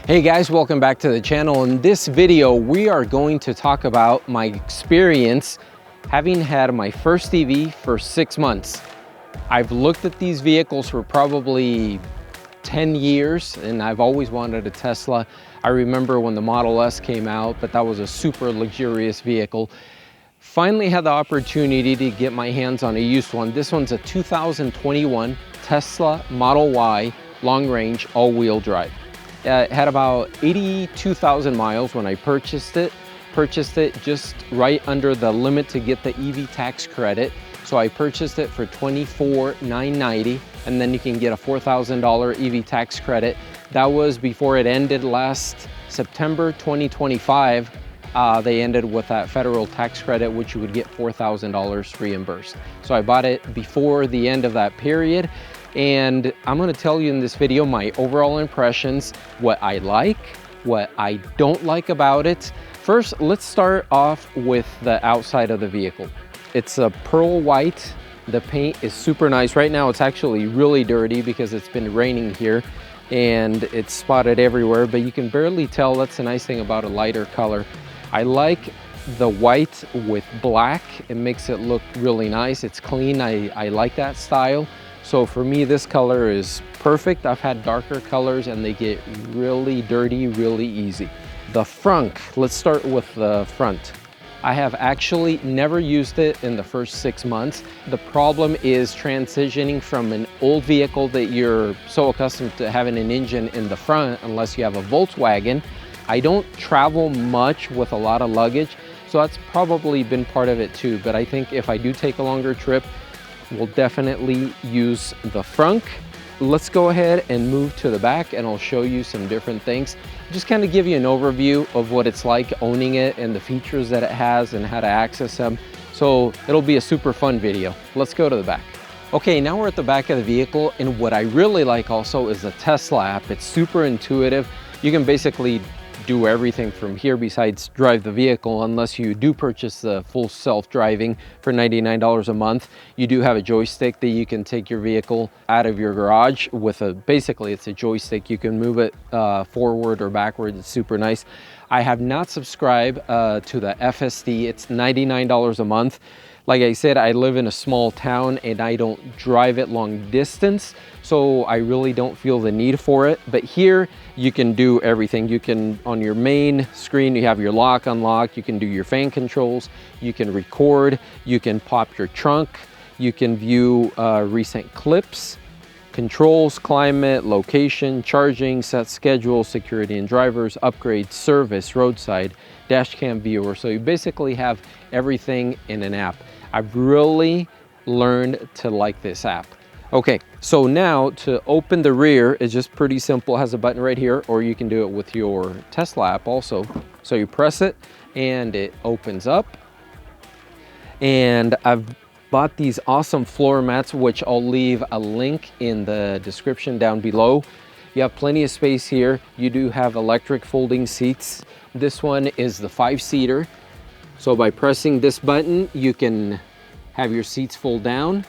Hey guys, welcome back to the channel. In this video, we are going to talk about my experience having had my first EV for 6 months. I've looked at these vehicles for probably 10 years and I've always wanted a Tesla. I remember when the Model S came out, but that was a super luxurious vehicle. Finally had the opportunity to get my hands on a used one. This one's a 2021 Tesla Model Y long range all-wheel drive. It had about 82,000 miles when I purchased it. Purchased it just right under the limit to get the EV tax credit. So I purchased it for $24,990, and then you can get a $4,000 EV tax credit. That was before it ended last September 2025. They ended with that federal tax credit, which you would get $4,000 reimbursed. So I bought it before the end of that period. And I'm gonna tell you in this video my overall impressions, what I like, what I don't like about it. First, let's start off with the outside of the vehicle. It's a pearl white. The paint is super nice. Right now it's actually really dirty because it's been raining here and it's spotted everywhere, but you can barely tell. That's the nice thing about a lighter color. I like the white with black. It makes it look really nice. It's clean. I like that style. So for me, this color is perfect. I've had darker colors and they get really dirty really easy. The front, let's start with the front. I have actually never used it in the first 6 months. The problem is transitioning from an old vehicle that you're so accustomed to having an engine in the front, unless you have a Volkswagen. I don't travel much with a lot of luggage, so that's probably been part of it too. But I think if I do take a longer trip, we'll definitely use the front. Let's go ahead and move to the back and I'll show you some different things. Just kind of give you an overview of what it's like owning it and the features that it has and how to access them. So it'll be a super fun video. Let's go to the back. Okay, now we're at the back of the vehicle, and what I really like also is the Tesla app. It's super intuitive. You can basically do everything from here besides drive the vehicle, unless you do purchase the full self-driving for $99 a month. You do have a joystick that you can take your vehicle out of your garage with basically it's a joystick. You can move it forward or backward. It's super nice. I have not subscribed to the FSD. It's $99 a month. Like I said, I live in a small town and I don't drive it long distance, so I really don't feel the need for it. But here you can do everything. You can, on your main screen, you have your lock, unlock, you can do your fan controls, you can record, you can pop your trunk, you can view recent clips, controls, climate, location, charging, set schedule, security and drivers, upgrade, service, roadside, dash cam viewer. So you basically have everything in an app. I've really learned to like this app. Okay, so now to open the rear is just pretty simple. It has a button right here, or you can do it with your Tesla app also. So you press it and it opens up. And I've bought these awesome floor mats, which I'll leave a link in the description down below. You have plenty of space here. You do have electric folding seats. This one is the 5-seater. So by pressing this button, you can have your seats fold down.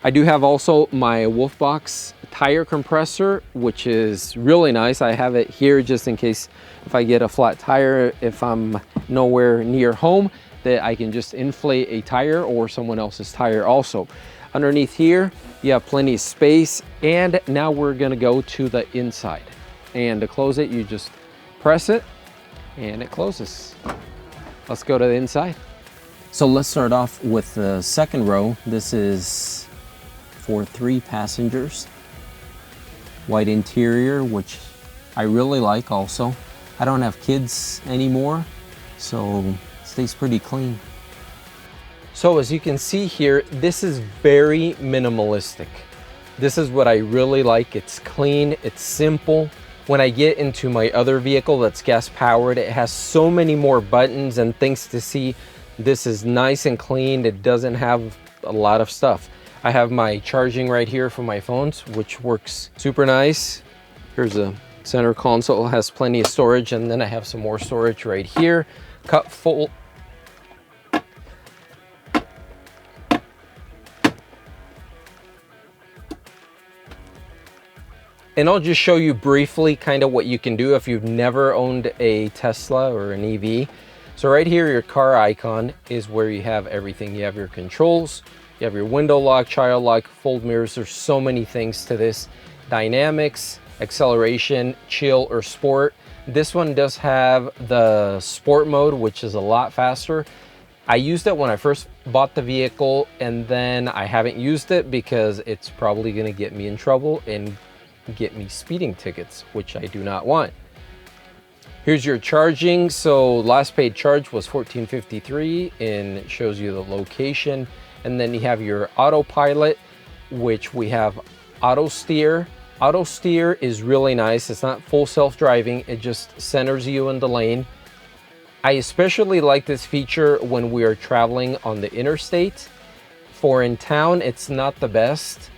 I do have also my Wolfbox tire compressor, which is really nice. I have it here just in case if I get a flat tire, if I'm nowhere near home, that I can just inflate a tire or someone else's tire also. Underneath here, you have plenty of space. And now we're gonna go to the inside. And to close it, you just press it and it closes. Let's go to the inside. So let's start off with the second row. This is for 3 passengers. White interior, which I really like also. I don't have kids anymore, so it stays pretty clean. So as you can see here, this is very minimalistic. This is what I really like. It's clean, it's simple. When I get into my other vehicle that's gas powered, it has so many more buttons and things to see. This is nice and clean. It doesn't have a lot of stuff. I have my charging right here for my phones, which works super nice. Here's a center console, has plenty of storage, and then I have some more storage right here. Cup full. And I'll just show you briefly kind of what you can do if you've never owned a Tesla or an EV. So right here, your car icon is where you have everything. You have your controls, you have your window lock, child lock, fold mirrors. There's so many things to this. Dynamics, acceleration, chill, or sport. This one does have the sport mode, which is a lot faster. I used it when I first bought the vehicle, and then I haven't used it because it's probably gonna get me in trouble and get me speeding tickets, which I do not want. Here's your charging. So last paid charge was $14.53, and it shows you the location. And then you have your autopilot, which we have auto steer. Auto steer is really nice. It's not full self-driving. It just centers you in the lane. I especially like this feature when we are traveling on the interstate. For in town, it's not the best,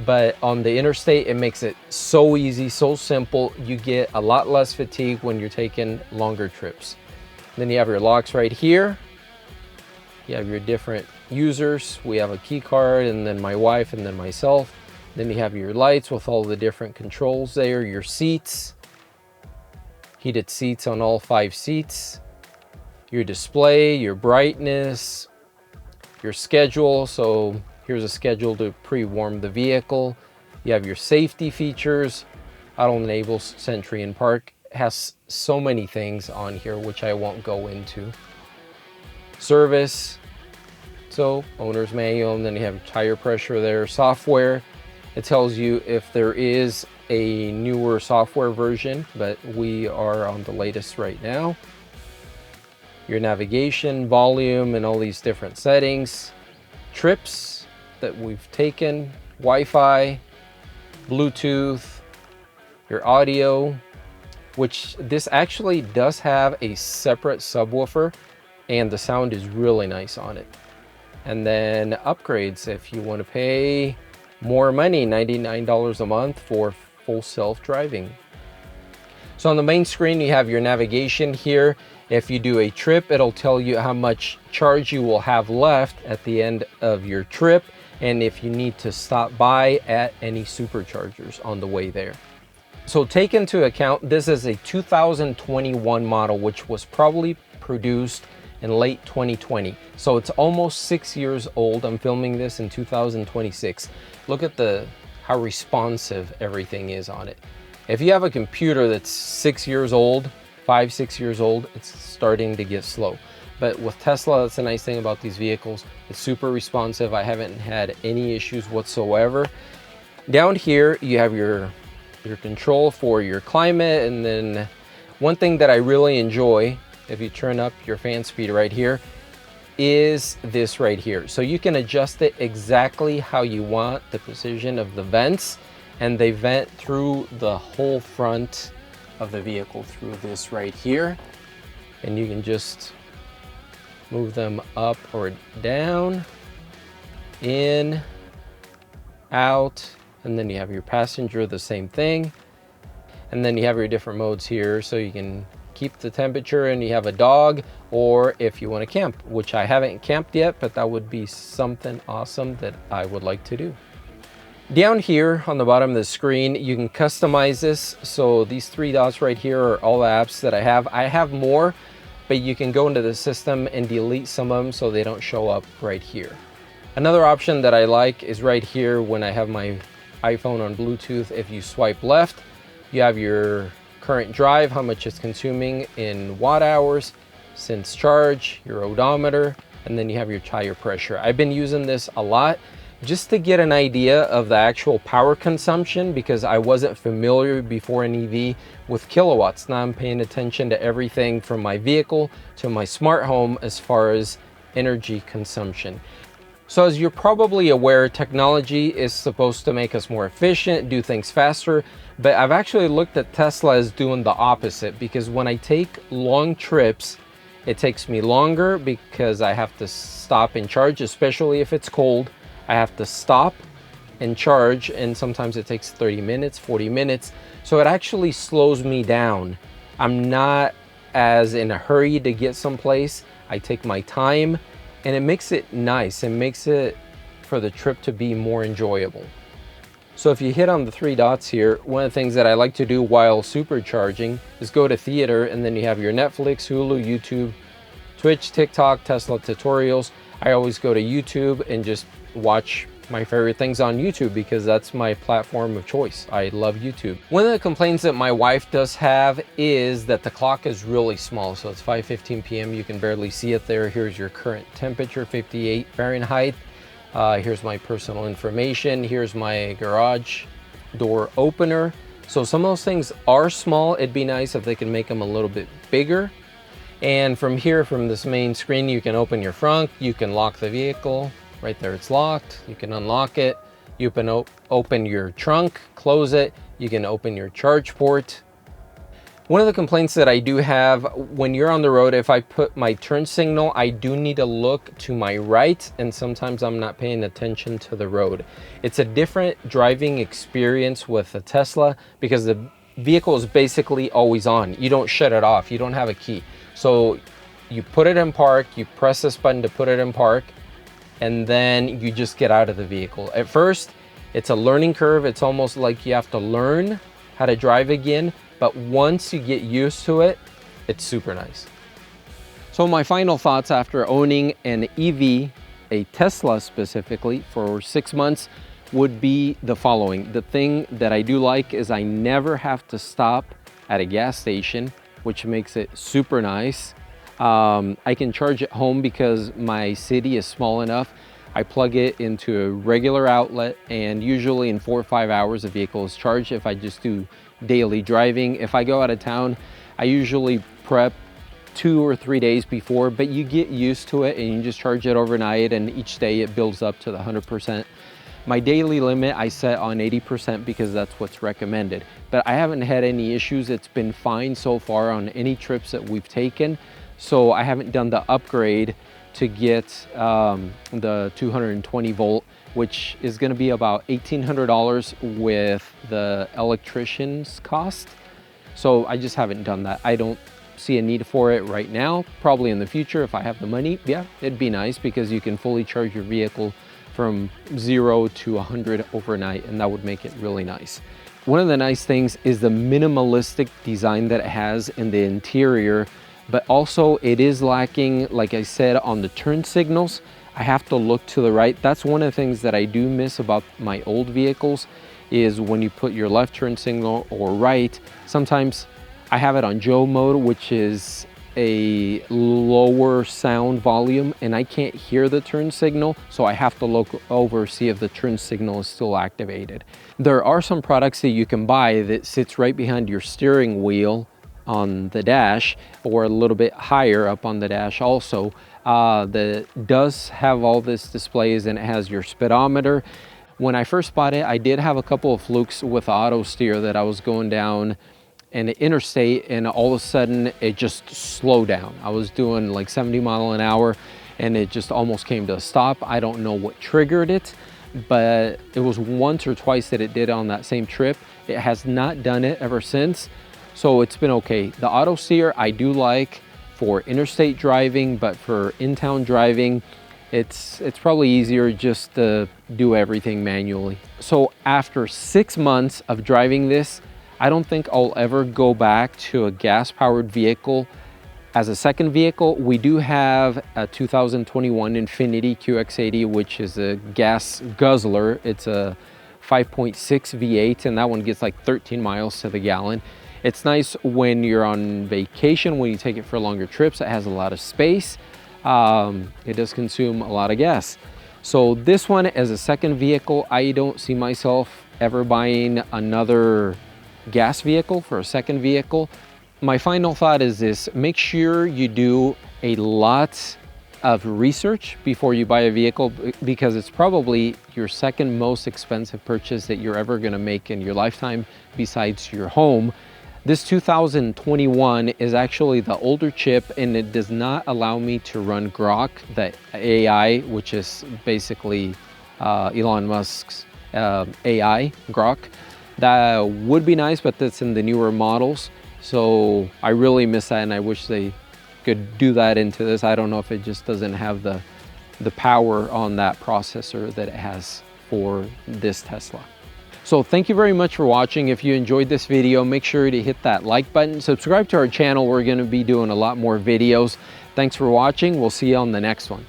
but on the interstate, it makes it so easy, so simple. You get a lot less fatigue when you're taking longer trips. Then you have your locks right here. You have your different users. We have a key card, and then my wife, and then myself. Then you have your lights with all the different controls there, your seats, heated seats on all 5 seats, your display, your brightness, your schedule. So here's a schedule to pre-warm the vehicle. You have your safety features. Auto enables Sentry and Park. It has so many things on here, which I won't go into. Service, so owner's manual, and then you have tire pressure there. Software, it tells you if there is a newer software version, but we are on the latest right now. Your navigation, volume, and all these different settings. Trips that we've taken, Wi-Fi, Bluetooth, your audio, which this actually does have a separate subwoofer, and the sound is really nice on it. And then upgrades, if you want to pay more money, $99 a month for full self-driving. So on the main screen, you have your navigation here. If you do a trip, it'll tell you how much charge you will have left at the end of your trip, and if you need to stop by at any superchargers on the way there. So take into account, this is a 2021 model, which was probably produced in late 2020. So it's almost 6 years old. I'm filming this in 2026. Look at how responsive everything is on it. If you have a computer that's 6 years old, 5-6 years old, it's starting to get slow. But with Tesla, that's the nice thing about these vehicles. It's super responsive. I haven't had any issues whatsoever. Down here, you have your control for your climate. And then one thing that I really enjoy, if you turn up your fan speed right here, is this right here. So you can adjust it exactly how you want, the position of the vents, and they vent through the whole front of the vehicle through this right here. And you can just move them up or down, in, out, and then you have your passenger, the same thing. And then you have your different modes here, so you can keep the temperature, and you have a dog, or if you want to camp, which I haven't camped yet, but that would be something awesome that I would like to do. Down here on the bottom of the screen, you can customize this. So these 3 dots right here are all the apps that I have. I have more, but you can go into the system and delete some of them so they don't show up right here. Another option that I like is right here when I have my iPhone on Bluetooth. If you swipe left, you have your current drive, how much it's consuming in watt hours since charge, your odometer, and then you have your tire pressure. I've been using this a lot just to get an idea of the actual power consumption, because I wasn't familiar before an EV with kilowatts. Now I'm paying attention to everything from my vehicle to my smart home as far as energy consumption. So as you're probably aware, technology is supposed to make us more efficient, do things faster, but I've actually looked at Tesla as doing the opposite, because when I take long trips, it takes me longer because I have to stop and charge, especially if it's cold. I have to stop and charge, and sometimes it takes 30 minutes, 40 minutes. So it actually slows me down. I'm not as in a hurry to get someplace. I take my time, and it makes it nice. It makes it for the trip to be more enjoyable. So if you hit on the three dots here, one of the things that I like to do while supercharging is go to theater, and then you have your Netflix, Hulu, YouTube, Twitch, TikTok, Tesla tutorials. I always go to YouTube and just watch my favorite things on YouTube because that's my platform of choice. I love YouTube. One of the complaints that my wife does have is that the clock is really small. So it's 5:15 p.m. You can barely see it there. Here's your current temperature, 58 Fahrenheit. Here's my personal information. Here's my garage door opener. So some of those things are small. It'd be nice if they can make them a little bit bigger. And from here, from this main screen, you can open your front, you can lock the vehicle. Right there, it's locked. You can unlock it. You can open your trunk, close it. You can open your charge port. One of the complaints that I do have when you're on the road, if I put my turn signal, I do need to look to my right, and sometimes I'm not paying attention to the road. It's a different driving experience with a Tesla because the vehicle is basically always on. You don't shut it off. You don't have a key. So you put it in park, you press this button to put it in park, and then you just get out of the vehicle. At first, it's a learning curve. It's almost like you have to learn how to drive again, but once you get used to it, it's super nice. So my final thoughts after owning an EV, a Tesla specifically, for 6 months would be the following. The thing that I do like is I never have to stop at a gas station, which makes it super nice. I can charge at home because my city is small enough. I plug it into a regular outlet, and usually in 4 or 5 hours the vehicle is charged if I just do daily driving. If I go out of town, I usually prep 2 or 3 days before, but you get used to it and you just charge it overnight, and each day it builds up to the 100%. My daily limit I set on 80% because that's what's recommended. But I haven't had any issues. It's been fine so far on any trips that we've taken. So I haven't done the upgrade to get the 220 volt, which is gonna be about $1,800 with the electrician's cost. So I just haven't done that. I don't see a need for it right now. Probably in the future if I have the money, yeah, it'd be nice because you can fully charge your vehicle from 0 to 100 overnight, and that would make it really nice. One of the nice things is the minimalistic design that it has in the interior, but also it is lacking, like I said, on the turn signals. I have to look to the right. That's one of the things that I do miss about my old vehicles, is when you put your left turn signal or right, sometimes I have it on Joe mode, which is a lower sound volume, and I can't hear the turn signal, so I have to look over, see if the turn signal is still activated. There are some products that you can buy that sits right behind your steering wheel on the dash, or a little bit higher up on the dash also, that does have all this displays, and it has your speedometer. When I first bought it, I did have a couple of flukes with auto steer that I was going down an interstate, and all of a sudden it just slowed down. I was doing like 70 miles an hour and it just almost came to a stop. I don't know what triggered it, but it was once or twice that it did on that same trip. It has not done it ever since, so it's been okay. The auto steer I do like for interstate driving, but for in-town driving, it's probably easier just to do everything manually. So after 6 months of driving this, I don't think I'll ever go back to a gas-powered vehicle as a second vehicle. We do have a 2021 Infiniti QX80, which is a gas guzzler. It's a 5.6 V8, and that one gets like 13 miles to the gallon. It's nice when you're on vacation, when you take it for longer trips. It has a lot of space. It does consume a lot of gas. So this one as a second vehicle, I don't see myself ever buying another gas vehicle for a second vehicle. My final thought is this: make sure you do a lot of research before you buy a vehicle, because it's probably your second most expensive purchase that you're ever going to make in your lifetime besides your home. This 2021 is actually the older chip, and it does not allow me to run Grok, the AI, which is basically Elon Musk's AI, Grok. That would be nice, but that's in the newer models. So I really miss that, and I wish they could do that into this. I don't know if it just doesn't have the power on that processor that it has for this Tesla. So thank you very much for watching. If you enjoyed this video, make sure to hit that like button, subscribe to our channel. We're going to be doing a lot more videos. Thanks for watching. We'll see you on the next one.